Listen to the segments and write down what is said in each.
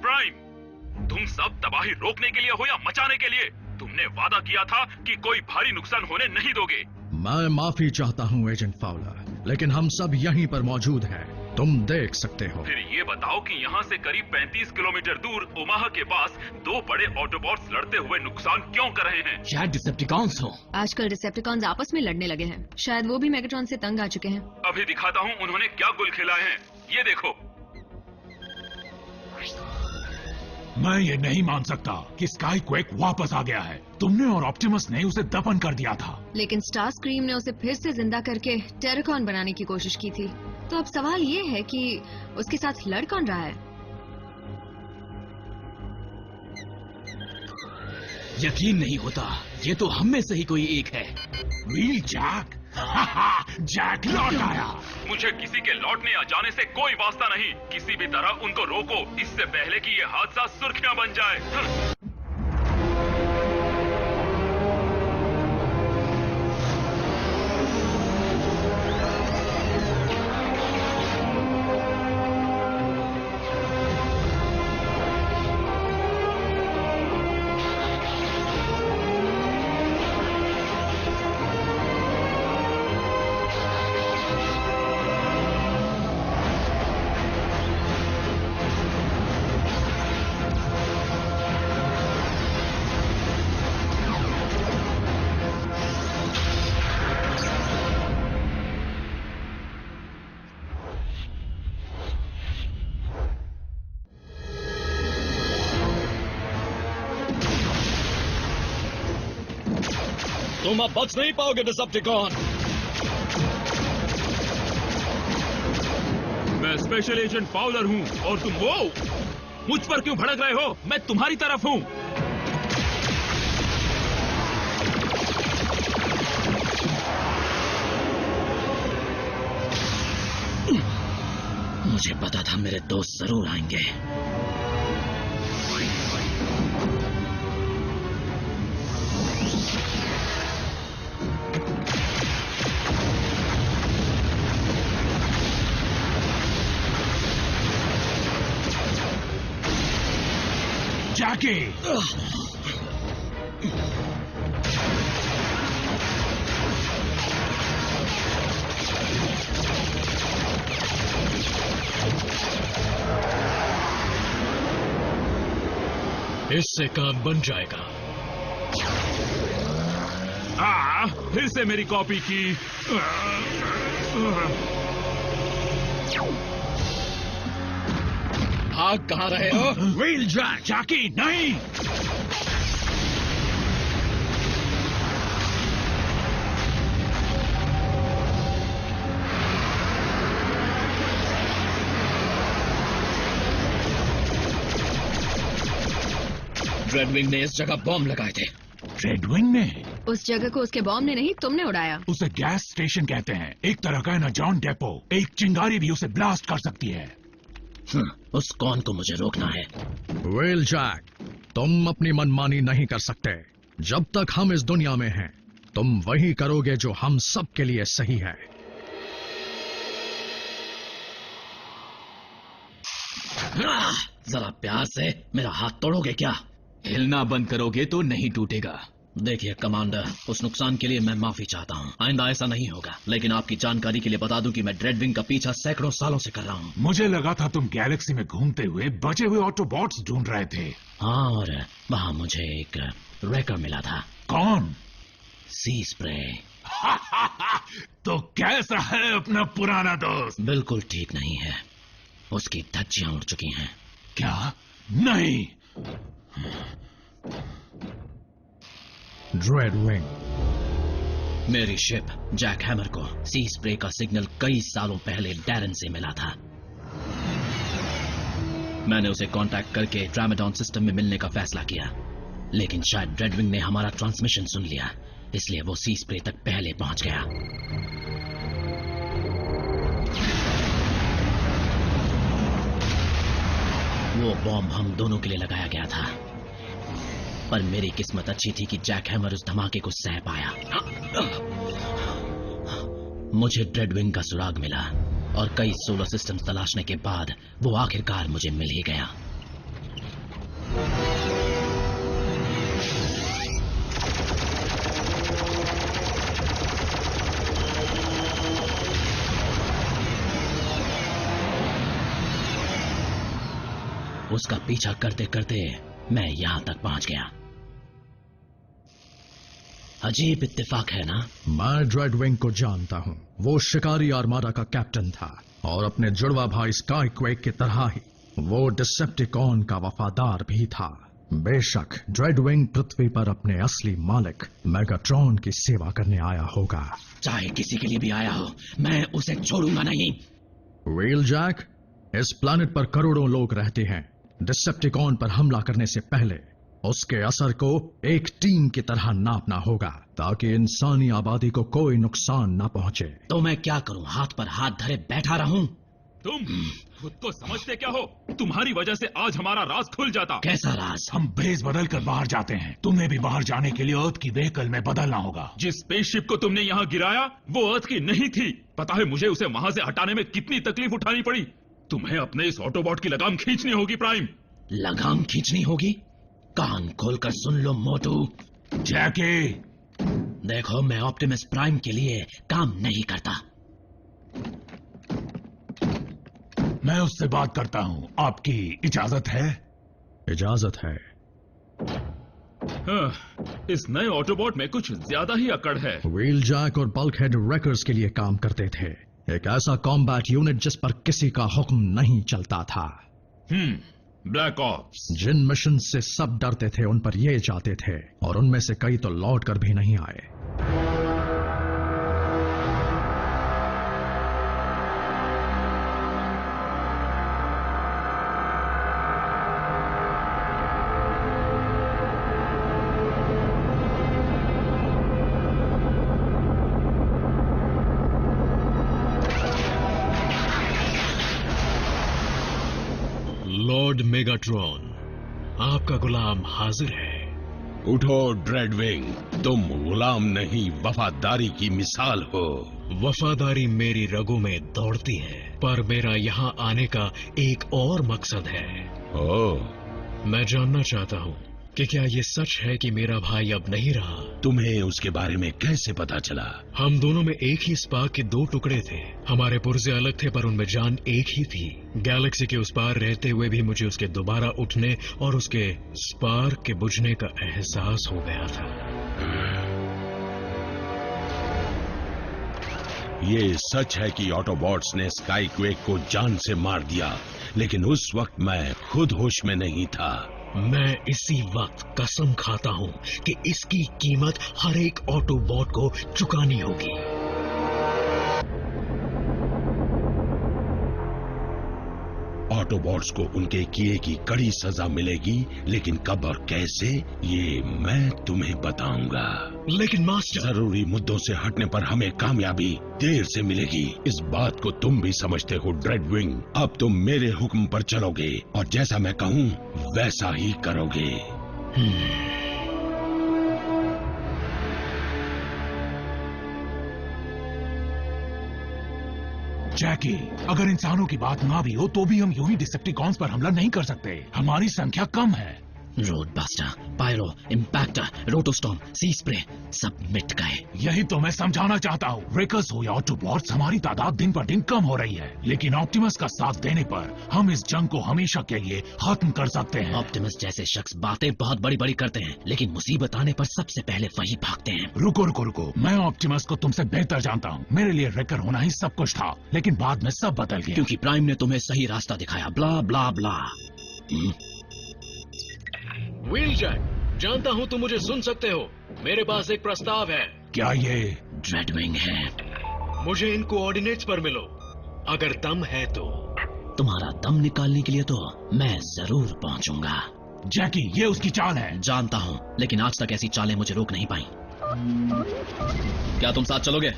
Prime, तुम सब तबाही रोकने के लिए हो या मचाने के लिए? तुमने वादा किया था कि कोई भारी नुकसान होने नहीं दोगे। मैं माफी चाहता हूँ एजेंट फाउलर, लेकिन हम सब यहीं पर मौजूद हैं, तुम देख सकते हो। फिर ये बताओ कि यहाँ से करीब 35 किलोमीटर दूर ओमाहा के पास दो बड़े ऑटोबॉट्स लड़ते हुए नुकसान क्यों कर रहे हैं? शायद डिसेप्टिकॉन्स हो। आजकल डिसेप्टिकॉन्स आपस में लड़ने लगे हैं, शायद वो भी मेगाट्रॉन से तंग आ चुके हैं। अभी दिखाता हूँ उन्होंने क्या गुल खिलाए हैं, ये देखो। मैं ये नहीं मान सकता कि स्काई क्वेक वापस आ गया है। तुमने और ऑप्टिमस ने उसे दफन कर दिया था, लेकिन स्टार स्क्रीम ने उसे फिर से जिंदा करके टेराकॉन बनाने की कोशिश की थी। तो अब सवाल ये है कि उसके साथ लड़ कौन रहा है? यकीन नहीं होता, ये तो हम में से ही कोई एक है। Wheel Jack. जैक लौट आया। मुझे किसी के लौटने या जाने से कोई वास्ता नहीं। किसी भी तरह उनको रोको, इससे पहले कि ये हादसा सुर्खियां बन जाए। तुम अब बच नहीं पाओगे डिसेप्टिकॉन। मैं स्पेशल एजेंट फाउलर हूँ और तुम वो मुझ पर क्यों भड़क रहे हो? मैं तुम्हारी तरफ हूँ। मुझे पता था मेरे दोस्त जरूर आएंगे। जैकी! इससे काम बन जाएगा। फिर से मेरी कॉपी की। भाग कहाँ रहे हो? Wheel Jack! जैकी नहीं! रेडविंग ने इस जगह बॉम्ब लगाए थे। रेडविंग ने? उस जगह को उसके बॉम्ब ने नहीं, तुमने उड़ाया। उसे गैस स्टेशन कहते हैं, एक तरह का एनर्जॉन डेपो। एक चिंगारी भी उसे ब्लास्ट कर सकती है। उस कौन को मुझे रोकना है। व्हील जैक, तुम अपनी मनमानी नहीं कर सकते। जब तक हम इस दुनिया में हैं, तुम वही करोगे जो हम सब के लिए सही है। जरा प्यार से मेरा हाथ तोड़ोगे क्या? हिलना बंद करोगे तो नहीं टूटेगा। देखिए कमांडर, उस नुकसान के लिए मैं माफी चाहता हूँ। आइंदा ऐसा नहीं होगा। लेकिन आपकी जानकारी के लिए बता दूं कि मैं ड्रेडविंग का पीछा सैकड़ों सालों से कर रहा हूँ। मुझे लगा था तुम गैलेक्सी में घूमते हुए बचे हुए ऑटोबॉट्स ढूंढ रहे थे। हाँ, और वहाँ मुझे एक रैकर मिला था। कौन? सी स्प्रे। तो कैसा है अपना पुराना दोस्त? बिल्कुल ठीक नहीं है। उसकी धज्जियां उड़ चुकी हैं। क्या? नहीं। ड्रेडविंग। मेरी शिप जैक हैमर को सी स्प्रे का सिग्नल कई सालों पहले डैरन से मिला था। मैंने उसे कांटेक्ट करके ड्रामेडॉन सिस्टम में मिलने का फैसला किया, लेकिन शायद ड्रेडविंग ने हमारा ट्रांसमिशन सुन लिया, इसलिए वो सी स्प्रे तक पहले पहुंच गया। वो बॉम्ब हम दोनों के लिए लगाया गया था, पर मेरी किस्मत अच्छी थी कि जैक हैमर उस धमाके को सह पाया। मुझे ड्रेडविंग का सुराग मिला और कई सोलर सिस्टम्स तलाशने के बाद वो आखिरकार मुझे मिल ही गया। उसका पीछा करते करते मैं यहां तक पहुंच गया। अजीब इत्तेफाक है ना? मैं ड्रेडविंग को जानता हूं। वो शिकारी आर्माडा का कैप्टन था और अपने जुड़वा भाई स्काईक्वेक की तरह ही वो डिसेप्टिकॉन का वफादार भी था। बेशक ड्रेडविंग पृथ्वी पर अपने असली मालिक मेगाट्रॉन की सेवा करने आया होगा। चाहे किसी के लिए भी आया हो, मैं उसे छोड़ूंगा नहीं। व्हीलजैक, इस प्लैनेट पर करोड़ों लोग रहते हैं। डिसेप्टिकॉन पर हमला करने से पहले उसके असर को एक टीम की तरह नापना होगा ताकि इंसानी आबादी को कोई नुकसान न पहुंचे। तो मैं क्या करूं? हाथ पर हाथ धरे बैठा रहूं? तुम खुद को समझते क्या हो? तुम्हारी वजह से आज हमारा राज खुल जाता। कैसा राज? हम बेस बदल कर बाहर जाते हैं। तुम्हें भी बाहर जाने के लिए अर्थ की व्हीकल में बदलना होगा। जिस स्पेसशिप को तुमने यहाँ गिराया वो अर्थ की नहीं थी। पता है मुझे उसे वहां से हटाने में कितनी तकलीफ उठानी पड़ी। तुम्हें अपने इस ऑटोबॉट की लगाम खींचनी होगी प्राइम। लगाम खींचनी होगी? कान खोलकर सुन लो मोटू। जैकी, देखो, मैं ऑप्टिमस प्राइम के लिए काम नहीं करता। मैं उससे बात करता हूं। आपकी इजाजत है? इजाजत है। हाँ, इस नए ऑटोबॉट में कुछ ज्यादा ही अकड़ है। व्हीलजैक और बल्कहेड रैकर्स के लिए काम करते थे। एक ऐसा कॉम्बैट यूनिट जिस पर किसी का हुक्म नहीं चलता था। Black ops. जिन मिशन से सब डरते थे उन पर ये जाते थे और उनमें से कई तो लौट कर भी नहीं आए। लॉर्ड मेगाट्रॉन, आपका गुलाम हाजिर है। उठो ड्रेडविंग, तुम गुलाम नहीं वफादारी की मिसाल हो। वफादारी मेरी रगों में दौड़ती है, पर मेरा यहाँ आने का एक और मकसद है। ओह, मैं जानना चाहता हूँ कि क्या ये सच है कि मेरा भाई अब नहीं रहा? तुम्हें उसके बारे में कैसे पता चला? हम दोनों में एक ही स्पार्क के 2 टुकड़े थे। हमारे पुर्जे अलग थे पर उनमें जान एक ही थी। गैलेक्सी के उस पार रहते हुए भी मुझे उसके दोबारा उठने और उसके स्पार्क के बुझने का एहसास हो गया था। ये सच है कि ऑटोबॉट्स ने स्काईक्वेक को जान से मार दिया, लेकिन उस वक्त मैं खुद होश में नहीं था। मैं इसी वक्त कसम खाता हूँ कि इसकी कीमत हर एक ऑटोबॉट को चुकानी होगी। ऑटोबॉट्स को उनके किए की कड़ी सजा मिलेगी, लेकिन कब और कैसे ये मैं तुम्हें बताऊंगा। लेकिन मास्टर, जरूरी मुद्दों से हटने पर हमें कामयाबी देर से मिलेगी। इस बात को तुम भी समझते हो ड्रेडविंग। अब तुम मेरे हुक्म पर चलोगे और जैसा मैं कहूँ वैसा ही करोगे। जैकी, अगर इंसानों की बात ना भी हो तो भी हम यूं ही डिसेप्टिकॉन्स पर हमला नहीं कर सकते। हमारी संख्या कम है। रोड बास्टर, पायरो, इम्पैक्टर, रोटोस्टॉर्म, सी स्प्रे सब मिट गए। यही तो मैं समझाना चाहता हूँ। रेकर्स हो या ऑटोबॉट्स, हमारी तादाद दिन पर दिन कम हो रही है, लेकिन ऑप्टिमस का साथ देने पर हम इस जंग को हमेशा के लिए खत्म कर सकते हैं। ऑप्टिमस जैसे शख्स बातें बहुत बड़ी बड़ी करते हैं, लेकिन मुसीबत आने पर सबसे पहले वही भागते हैं। रुको रुको रुको, मैं ऑप्टिमस को तुमसे बेहतर जानता हूँ। मेरे लिए रेकर होना ही सब कुछ था, लेकिन बाद में सब बदल गया। क्योंकि प्राइम ने तुम्हें सही रास्ता दिखाया। ब्ला ब्ला ब्ला। व्हीलजैक, जानता हूँ तुम मुझे सुन सकते हो। मेरे पास एक प्रस्ताव है। क्या ये ड्रेडविंग है? मुझे इन कोऑर्डिनेट्स पर मिलो, अगर दम है तो। तुम्हारा दम निकालने के लिए तो मैं जरूर पहुंचूंगा। जैकी, ये उसकी चाल है। जानता हूँ, लेकिन आज तक ऐसी चालें मुझे रोक नहीं पाई। क्या तुम साथ चलोगे?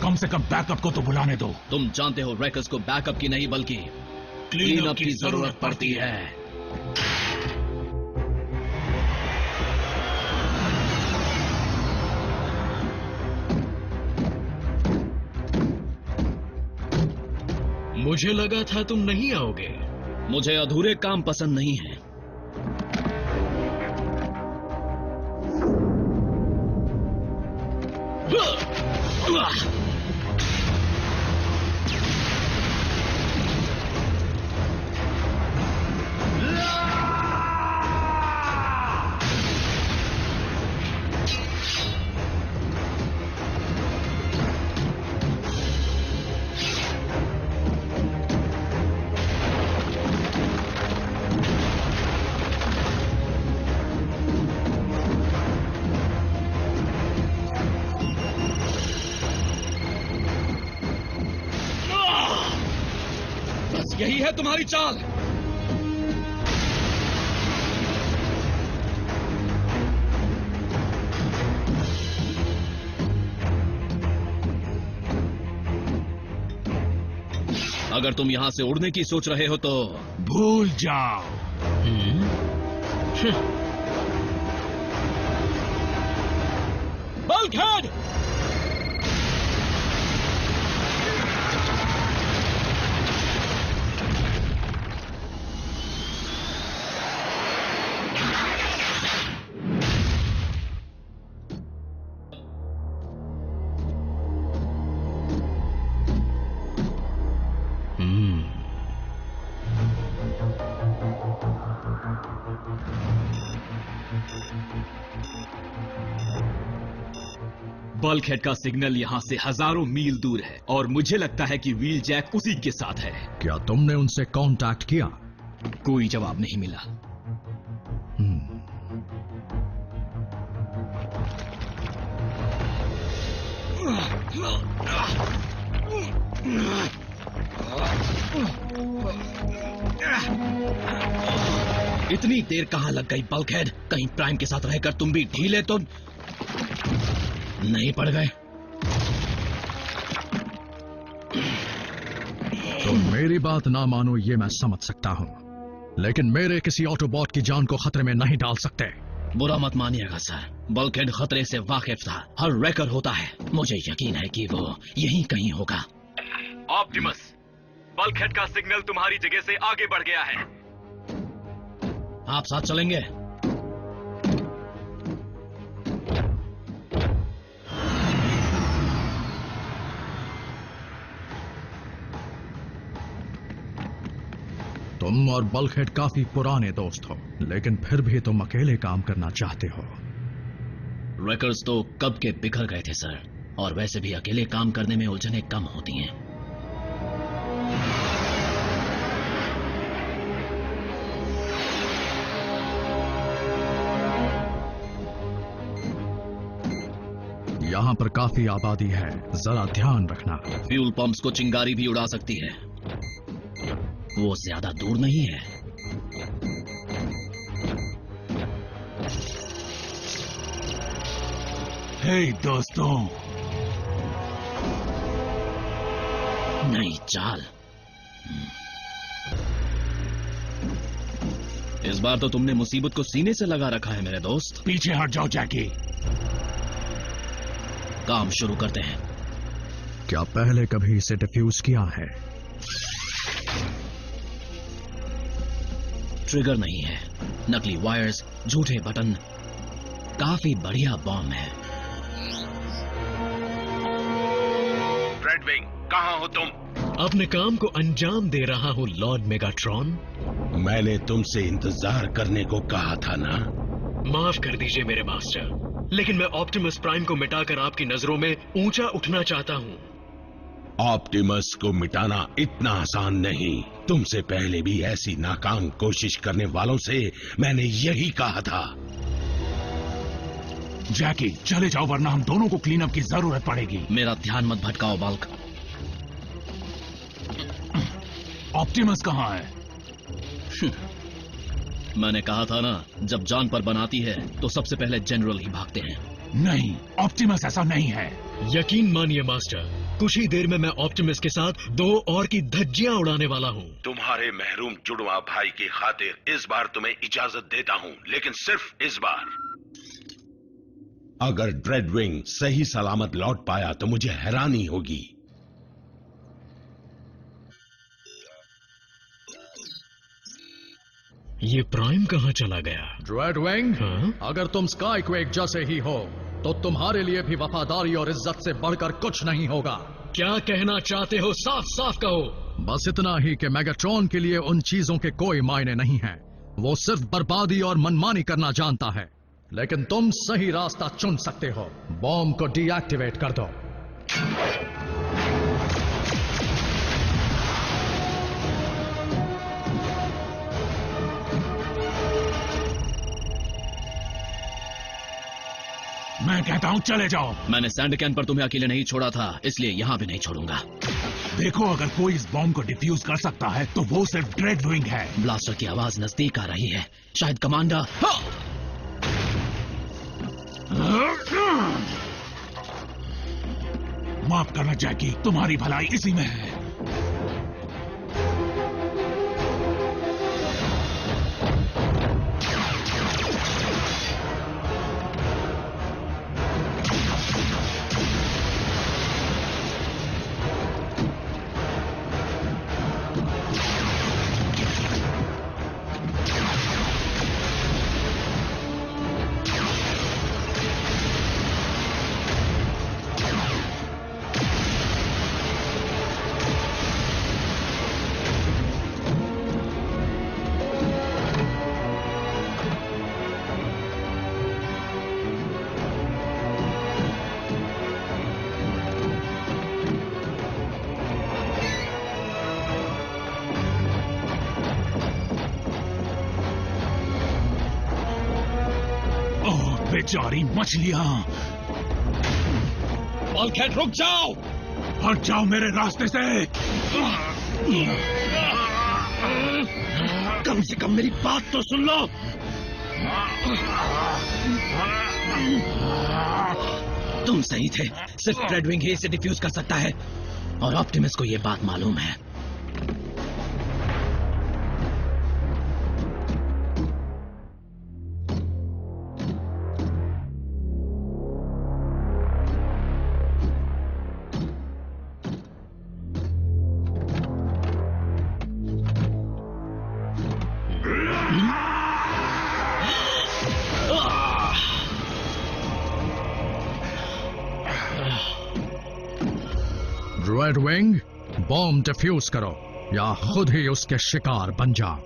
कम से कम बैकअप को तो बुलाने दो। तुम जानते हो रैकर्स को बैकअप की नहीं बल्कि क्लीन अप की जरूरत पड़ती है। मुझे लगा था तुम नहीं आओगे। मुझे अधूरे काम पसंद नहीं है। यही है तुम्हारी चाल। अगर तुम यहां से उड़ने की सोच रहे हो तो भूल जाओ। बल्कहेड! बल्कहेड का सिग्नल यहां से हजारों मील दूर है और मुझे लगता है कि व्हील जैक उसी के साथ है। क्या तुमने उनसे कांटेक्ट किया? कोई जवाब नहीं मिला। इतनी देर कहां लग गई बल्कहेड? कहीं प्राइम के साथ रहकर तुम भी ढीले तो नहीं पड़ गए? तो मेरी बात ना मानो ये मैं समझ सकता हूं, लेकिन मेरे किसी ऑटोबॉट की जान को खतरे में नहीं डाल सकते। बुरा मत मानिएगा सर, बल्कहेड खतरे से वाकिफ था। हर रैकर होता है। मुझे यकीन है कि वो यहीं कहीं होगा। ऑप्टिमस, बल्कहेड का सिग्नल तुम्हारी जगह से आगे बढ़ गया है। आप साथ चलेंगे? तुम और बल्कहेड काफी पुराने दोस्त हो, लेकिन फिर भी तुम अकेले काम करना चाहते हो। रैकर्स तो कब के बिखर गए थे सर, और वैसे भी अकेले काम करने में उलझनें कम होती हैं। यहाँ पर काफी आबादी है, जरा ध्यान रखना। फ्यूल पंप्स को चिंगारी भी उड़ा सकती है, वो ज्यादा दूर नहीं है। हे दोस्तों, नई चाल। इस बार तो तुमने मुसीबत को सीने से लगा रखा है मेरे दोस्त। पीछे हट जाओ जैकी। काम शुरू करते हैं। क्या पहले कभी इसे डिफ्यूज किया है? ट्रिगर नहीं है, नकली वायर्स, झूठे बटन। काफी बढ़िया बॉम्ब है। रेडविंग, कहाँ हो तुम? अपने काम को अंजाम दे रहा हूँ लॉर्ड मेगाट्रॉन। मैंने तुमसे इंतजार करने को कहा था ना? माफ कर दीजिए मेरे मास्टर, लेकिन मैं ऑप्टिमस प्राइम को मिटाकर आपकी नजरों में ऊंचा उठना चाहता हूँ। ऑप्टिमस को मिटाना इतना आसान नहीं। तुमसे पहले भी ऐसी नाकाम कोशिश करने वालों से मैंने यही कहा था। जैकी, चले जाओ वरना हम दोनों को क्लीन अप की जरूरत पड़ेगी। मेरा ध्यान मत भटकाओ बल्क। ऑप्टिमस कहाँ है? मैंने कहा था ना, जब जान पर बनाती है तो सबसे पहले जनरल ही भागते हैं। नहीं, ऑप्टिमस ऐसा नहीं है। यकीन मानिए मास्टर, कुछ ही देर में मैं ऑप्टिमस के साथ 2 और की धज्जियां उड़ाने वाला हूँ। तुम्हारे महरूम जुड़वा भाई की खातिर इस बार तुम्हें इजाजत देता हूँ, लेकिन सिर्फ इस बार। अगर ड्रेडविंग सही सलामत लौट पाया तो मुझे हैरानी होगी। ये प्राइम कहाँ चला गया? ड्रेडविंग, हाँ? अगर तुम स्काईक्वेक जैसे ही हो तो तुम्हारे लिए भी वफादारी और इज्जत से बढ़कर कुछ नहीं होगा। क्या कहना चाहते हो? साफ साफ कहो। बस इतना ही कि मेगाट्रॉन के लिए उन चीजों के कोई मायने नहीं है। वो सिर्फ बर्बादी और मनमानी करना जानता है। लेकिन तुम सही रास्ता चुन सकते हो। बॉम्ब को डीएक्टिवेट कर दो। मैं कहता हूँ चले जाओ। मैंने सैंडकैन पर तुम्हें अकेले नहीं छोड़ा था, इसलिए यहाँ भी नहीं छोड़ूंगा। देखो, अगर कोई इस बॉम्ब को डिफ्यूज कर सकता है तो वो सिर्फ ड्रेडविंग है। ब्लास्टर की आवाज नजदीक आ रही है। शायद कमांडर। माफ करना जैकी, तुम्हारी भलाई इसी में है। बेचारी मछलियां। बल्कहेड, रुक जाओ। हट जाओ मेरे रास्ते से। कम से कम मेरी बात तो सुन लो। तुम सही थे, सिर्फ ड्रेडविंग ही इसे डिफ्यूज कर सकता है और ऑप्टिमस को यह बात मालूम है। ड्रेडविंग, बॉम्ब डिफ्यूज करो या खुद ही उसके शिकार बन जाओ।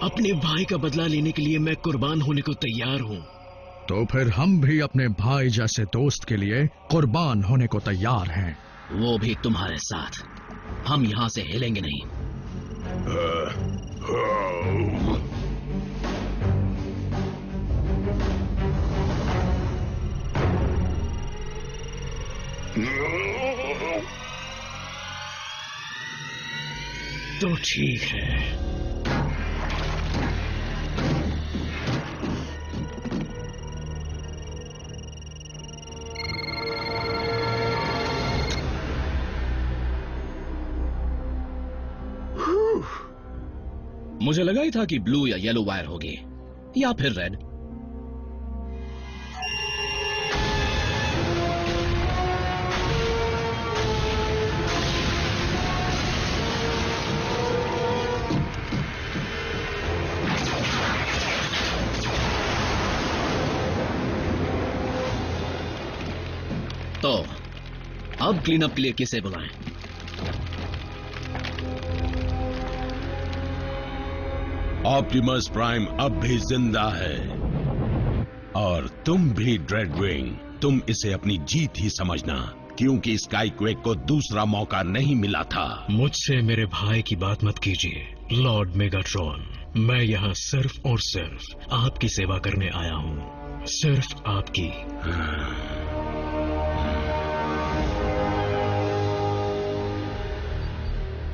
अपने भाई का बदला लेने के लिए मैं कुर्बान होने को तैयार हूँ। तो फिर हम भी अपने भाई जैसे दोस्त के लिए कुर्बान होने को तैयार हैं। वो भी तुम्हारे साथ। हम यहाँ से हिलेंगे नहीं। तो ठीक है। मुझे लगा ही था कि ब्लू या येलो वायर होगी या फिर रेड। तो अब क्लीन अप के लिए किसे बुलाएं? ऑप्टिमस प्राइम अब भी जिंदा है और तुम भी ड्रेडविंग। तुम इसे अपनी जीत ही समझना, क्योंकि स्काईक्वेक को दूसरा मौका नहीं मिला था। मुझसे मेरे भाई की बात मत कीजिए लॉर्ड मेगाट्रॉन। मैं यहाँ सिर्फ और सिर्फ आपकी सेवा करने आया हूँ, सिर्फ आपकी।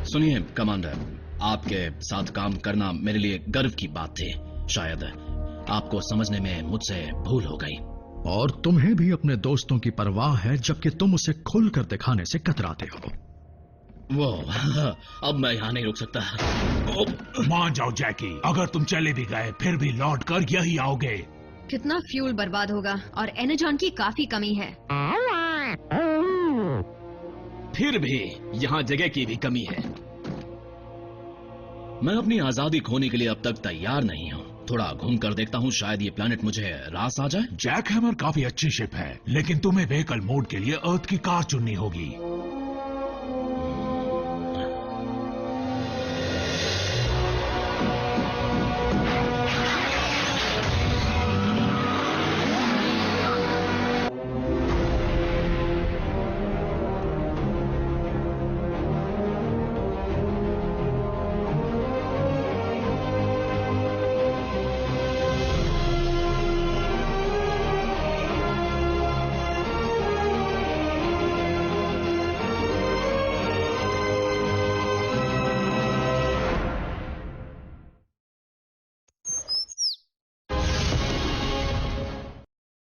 सुनिए कमांडर, आपके साथ काम करना मेरे लिए गर्व की बात थी। शायद आपको समझने में मुझसे भूल हो गई। और तुम्हें भी अपने दोस्तों की परवाह है, जबकि तुम उसे खुलकर दिखाने से कतराते हो। वो अब मैं यहाँ नहीं रुक सकता। मान जाओ जैकी, अगर तुम चले भी गए फिर भी लौट कर यही आओगे। कितना फ्यूल बर्बाद होगा और एनर्जॉन की काफी कमी है। फिर भी यहाँ जगह की भी कमी है। मैं अपनी आजादी खोने के लिए अब तक तैयार नहीं हूँ। थोड़ा घूम कर देखता हूँ, शायद ये प्लेनेट मुझे रास आ जाए। जैक हैमर काफी अच्छी शिप है, लेकिन तुम्हें व्हीकल मोड के लिए अर्थ की कार चुननी होगी।